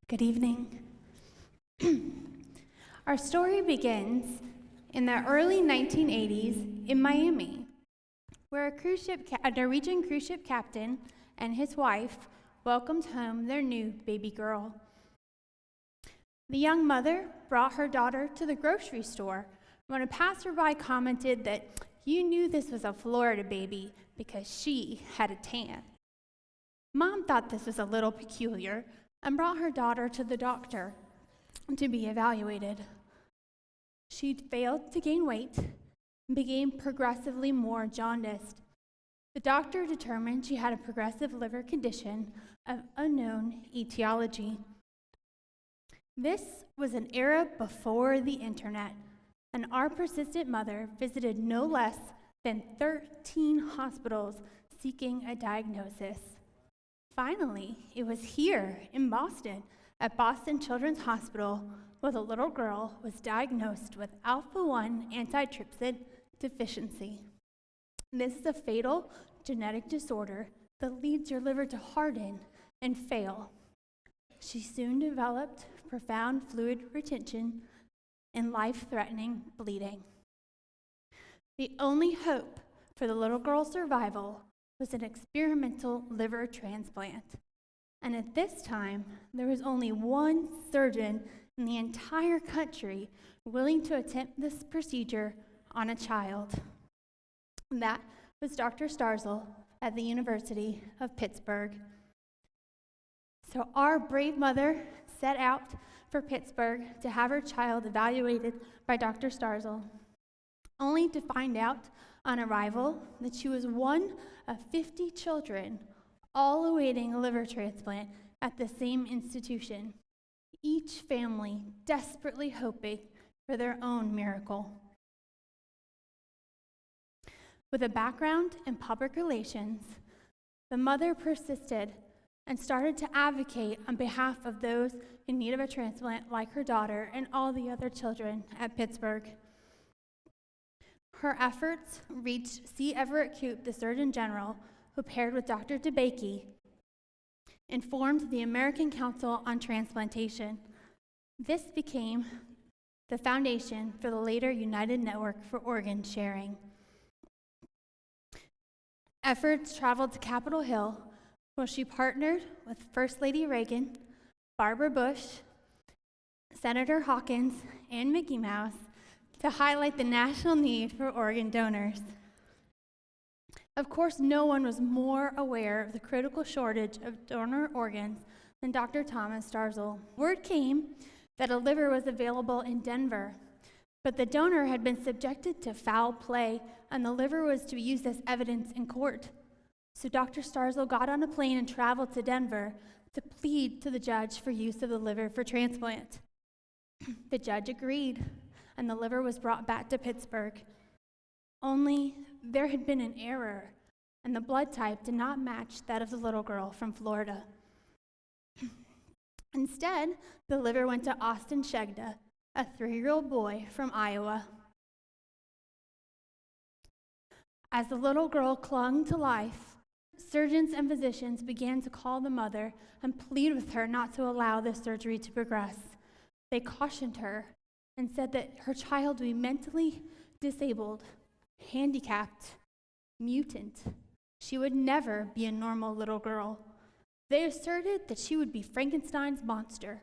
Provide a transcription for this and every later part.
Good evening. Our story begins in the early 1980s in Miami, where a Norwegian cruise ship captain and his wife welcomed home their new baby girl. The young mother brought her daughter to the grocery store when a passerby commented that you knew this was a Florida baby because she had a tan. Mom thought this was a little peculiar and brought her daughter to the doctor to be evaluated. She failed to gain weight and became progressively more jaundiced. The doctor determined she had a progressive liver condition of unknown etiology. This was an era before the internet, and our persistent mother visited no less than 13 hospitals seeking a diagnosis. Finally, it was here in Boston, at Boston Children's Hospital, where the little girl was diagnosed with alpha-1 antitrypsin deficiency. This is a fatal genetic disorder that leads your liver to harden and fail. She soon developed profound fluid retention and life-threatening bleeding. The only hope for the little girl's survival was an experimental liver transplant. And at this time, there was only one surgeon in the entire country willing to attempt this procedure on a child. And that was Dr. Starzl at the University of Pittsburgh. So our brave mother set out for Pittsburgh to have her child evaluated by Dr. Starzl, only to find out on arrival that she was one of 50 children all awaiting a liver transplant at the same institution, each family desperately hoping for their own miracle. With a background in public relations, the mother persisted and started to advocate on behalf of those in need of a transplant like her daughter and all the other children at Pittsburgh. Her efforts reached C. Everett Koop, the Surgeon General, who paired with Dr. DeBakey, and formed the American Council on Transplantation. This became the foundation for the later United Network for Organ Sharing. Efforts traveled to Capitol Hill, where she partnered with First Lady Reagan, Barbara Bush, Senator Hawkins, and Mickey Mouse to highlight the national need for organ donors. Of course, no one was more aware of the critical shortage of donor organs than Dr. Thomas Starzl. Word came that a liver was available in Denver, but the donor had been subjected to foul play, and the liver was to be used as evidence in court. So Dr. Starzl got on a plane and traveled to Denver to plead to the judge for use of the liver for transplant. The judge agreed, and the liver was brought back to Pittsburgh. Only there had been an error, and the blood type did not match that of the little girl from Florida. Instead, the liver went to Austin Shegda, a 3-year-old boy from Iowa. As the little girl clung to life, surgeons and physicians began to call the mother and plead with her not to allow this surgery to progress. They cautioned her and said that her child would be mentally disabled, handicapped, mutant. She would never be a normal little girl. They asserted that she would be Frankenstein's monster.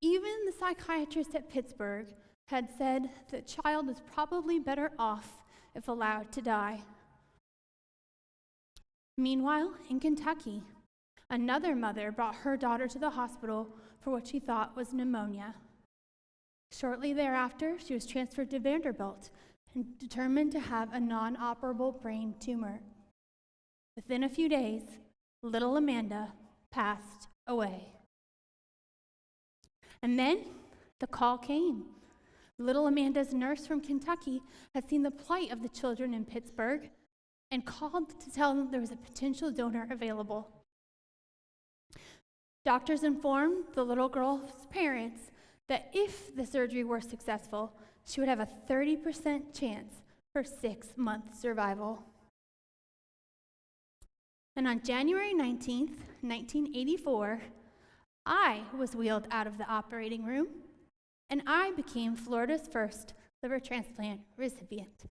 Even the psychiatrist at Pittsburgh had said the child was probably better off if allowed to die. Meanwhile, in Kentucky, another mother brought her daughter to the hospital for what she thought was pneumonia. Shortly thereafter, she was transferred to Vanderbilt and determined to have a non-operable brain tumor. Within a few days, little Amanda passed away. And then the call came. Little Amanda's nurse from Kentucky had seen the plight of the children in Pittsburgh and called to tell them there was a potential donor available. Doctors informed the little girl's parents that if the surgery were successful, she would have a 30% chance for 6-month survival. And on January 19th, 1984, I was wheeled out of the operating room, and I became Florida's first liver transplant recipient.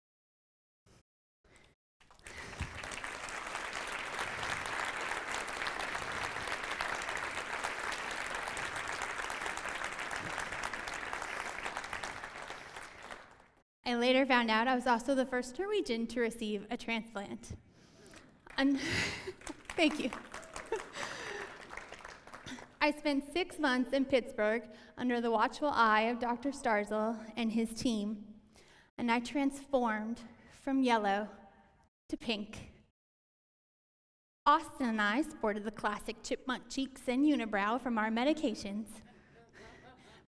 I later found out I was also the first Norwegian to receive a transplant. Thank you. I spent 6 months in Pittsburgh under the watchful eye of Dr. Starzl and his team, and I transformed from yellow to pink. Austin and I sported the classic chipmunk cheeks and unibrow from our medications,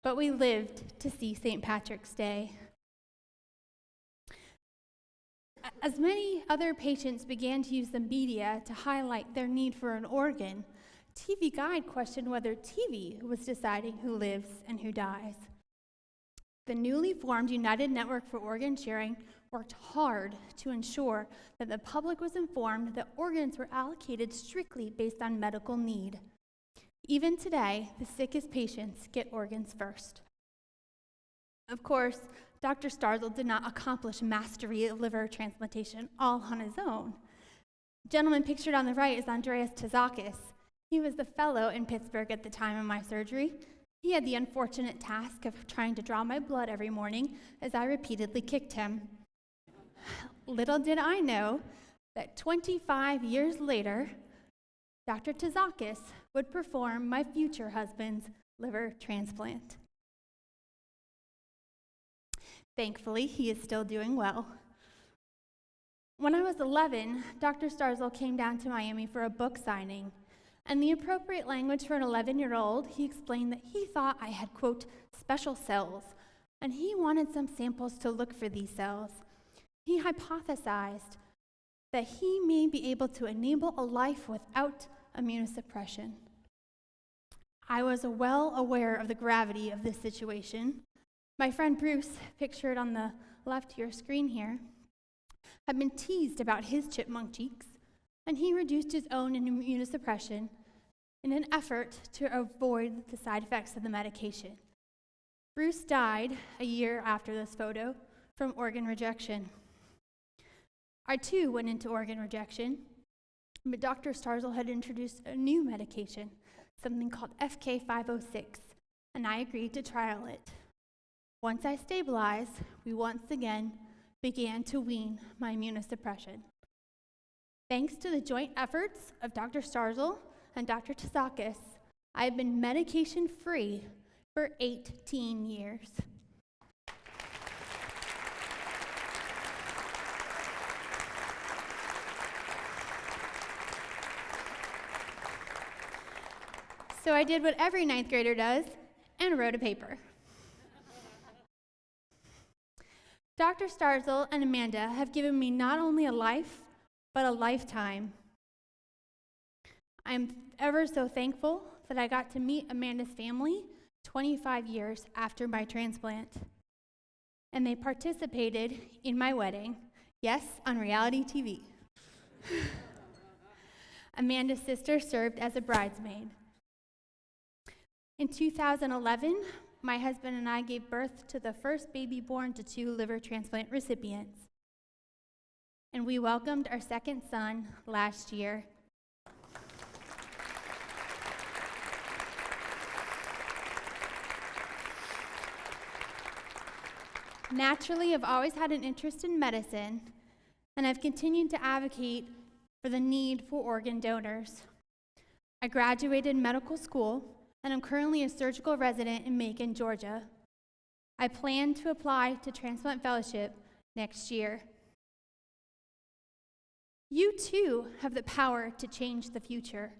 but we lived to see St. Patrick's Day. As many other patients began to use the media to highlight their need for an organ, TV Guide questioned whether TV was deciding who lives and who dies. The newly formed United Network for Organ Sharing worked hard to ensure that the public was informed that organs were allocated strictly based on medical need. Even today, the sickest patients get organs first. Of course, Dr. Starzl did not accomplish mastery of liver transplantation all on his own. The gentleman pictured on the right is Andreas Tzakis. He was the fellow in Pittsburgh at the time of my surgery. He had the unfortunate task of trying to draw my blood every morning as I repeatedly kicked him. Little did I know that 25 years later, Dr. Tzakis would perform my future husband's liver transplant. Thankfully, he is still doing well. When I was 11, Dr. Starzl came down to Miami for a book signing. And the appropriate language for an 11-year-old, he explained that he thought I had, quote, special cells, and he wanted some samples to look for these cells. He hypothesized that he may be able to enable a life without immunosuppression. I was well aware of the gravity of this situation. My friend Bruce, pictured on the left of your screen here, had been teased about his chipmunk cheeks, and he reduced his own immunosuppression in an effort to avoid the side effects of the medication. Bruce died a year after this photo from organ rejection. I too went into organ rejection, but Dr. Starzl had introduced a new medication, something called FK506, and I agreed to trial it. Once I stabilized, we once again began to wean my immunosuppression. Thanks to the joint efforts of Dr. Starzl and Dr. Tzakis, I have been medication-free for 18 years. So I did what every ninth grader does and wrote a paper. Dr. Starzl and Amanda have given me not only a life, but a lifetime. I'm ever so thankful that I got to meet Amanda's family 25 years after my transplant. And they participated in my wedding, yes, on reality TV. Amanda's sister served as a bridesmaid. In 2011, my husband and I gave birth to the first baby born to 2 liver transplant recipients. And we welcomed our second son last year. Naturally, I've always had an interest in medicine, and I've continued to advocate for the need for organ donors. I graduated medical school, and I'm currently a surgical resident in Macon, Georgia. I plan to apply to Transplant Fellowship next year. You too have the power to change the future.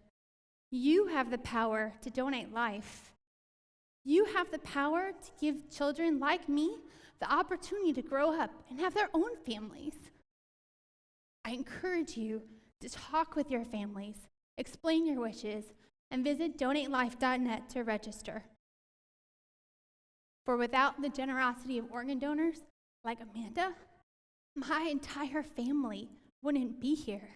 You have the power to donate life. You have the power to give children like me the opportunity to grow up and have their own families. I encourage you to talk with your families, explain your wishes, and visit donatelife.net to register. For without the generosity of organ donors like Amanda, my entire family wouldn't be here.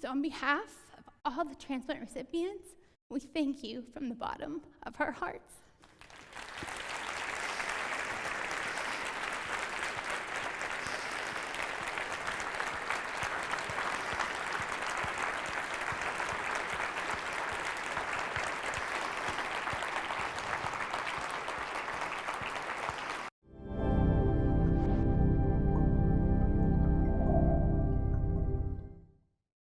So on behalf of all the transplant recipients, We thank you from the bottom of our hearts.